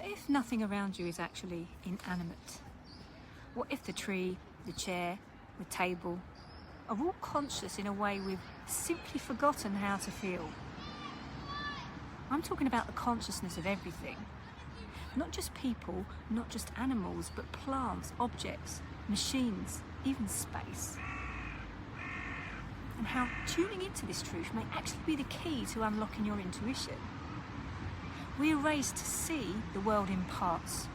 What if nothing around you is actually inanimate? What if the tree, the chair, the table are all conscious in a way we've simply forgotten how to feel? I'm talking about the consciousness of everything. Not just people, not just animals, but plants, objects, machines, even space. And how tuning into this truth may actually be the key to unlocking your intuition. We are raised to see the world in parts,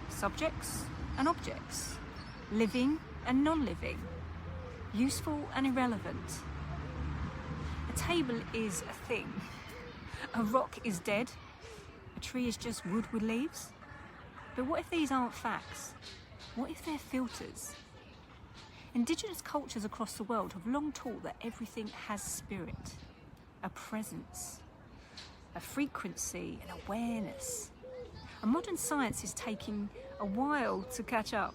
subjects and objects, living and non-living, useful and irrelevant. A table is a thing, a rock is dead, a tree is just wood with leaves. But what if these aren't facts? What if they're filters? Indigenous cultures across the world have long taught that everything has spirit, a presence, a frequency, an awareness. And modern science is taking a while to catch up.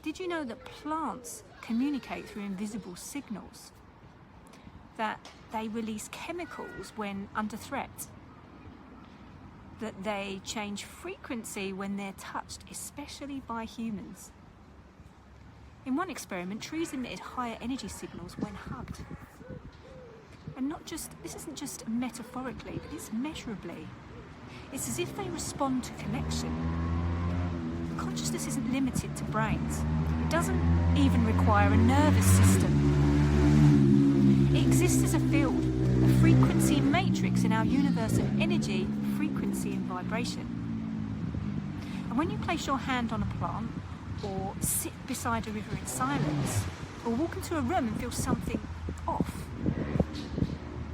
Did you know that plants communicate through invisible signals? That they release chemicals when under threat? That they change frequency when they're touched, especially by humans? In one experiment, trees emitted higher energy signals when hugged. And this isn't just metaphorically, but it's measurably. It's as if they respond to connection. Consciousness isn't limited to brains. It doesn't even require a nervous system. It exists as a field, a frequency matrix in our universe of energy, frequency and vibration. And when you place your hand on a plant, or sit beside a river in silence, or walk into a room and feel something off,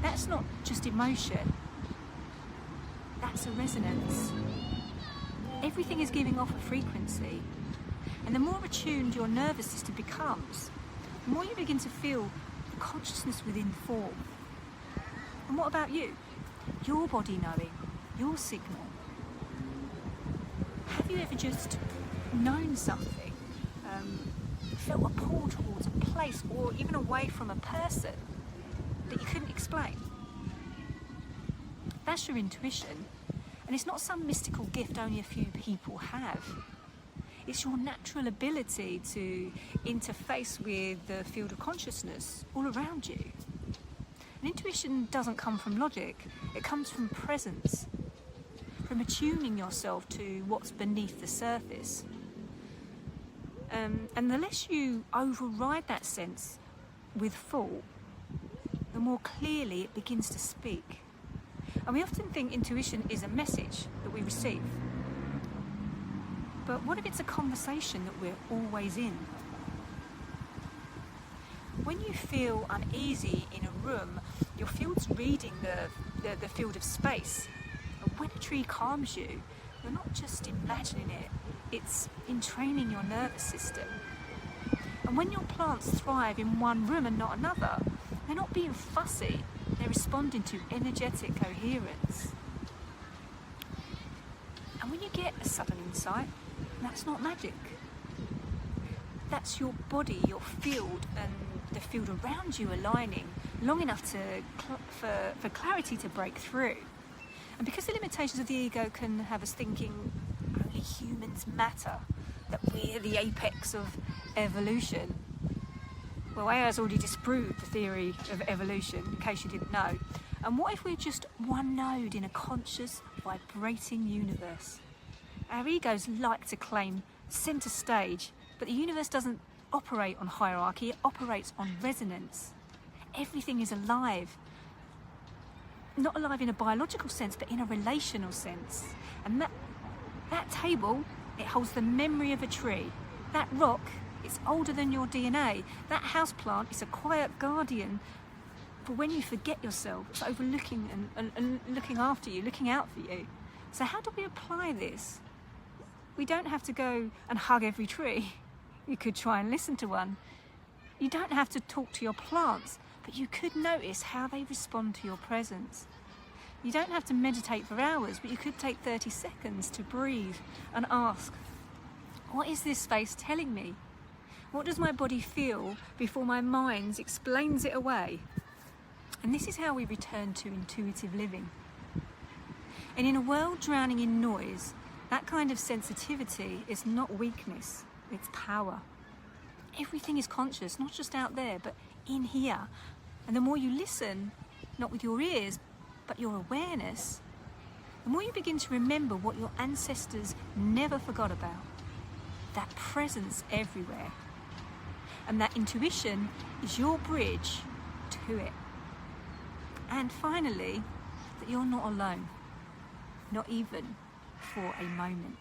that's not just emotion, that's a resonance. Everything is giving off a frequency, and the more attuned your nervous system becomes, the more you begin to feel the consciousness within form. And what about you? Your body knowing, your signal. Have you ever just known something, felt a pull towards a place or even away from a person that you couldn't explain? That's your intuition, and it's not some mystical gift only a few people have. It's your natural ability to interface with the field of consciousness all around you. And intuition doesn't come from logic, it comes from presence, from attuning yourself to what's beneath the surface. And the less you override that sense with thought, the more clearly it begins to speak. And we often think intuition is a message that we receive. But what if it's a conversation that we're always in? When you feel uneasy in a room, your field's reading the field of space. And when a tree calms you, you're not just imagining it, it's entraining your nervous system. And when your plants thrive in one room and not another, they're not being fussy, they're responding to energetic coherence. And when you get a sudden insight, that's not magic. That's your body, your field, and the field around you aligning long enough for clarity to break through. And because the limitations of the ego can have us thinking only humans matter, that we're the apex of evolution. Well, AI has already disproved the theory of evolution, in case you didn't know. And what if we're just one node in a conscious, vibrating universe? Our egos like to claim centre stage, but the universe doesn't operate on hierarchy, it operates on resonance. Everything is alive. Not alive in a biological sense, but in a relational sense. And that table, it holds the memory of a tree. That rock, it's older than your DNA. That houseplant is a quiet guardian for when you forget yourself. It's overlooking and looking after you, looking out for you. So how do we apply this? We don't have to go and hug every tree. You could try and listen to one. You don't have to talk to your plants, but you could notice how they respond to your presence. You don't have to meditate for hours, but you could take 30 seconds to breathe and ask, what is this space telling me? What does my body feel before my mind explains it away? And this is how we return to intuitive living. And in a world drowning in noise, That kind of sensitivity is not weakness, it's power. Everything is conscious, not just out there, but in here. And the more you listen, not with your ears, but your awareness, the more you begin to remember what your ancestors never forgot about. That presence everywhere. And that intuition is your bridge to it. And finally, that you're not alone, not even for a moment.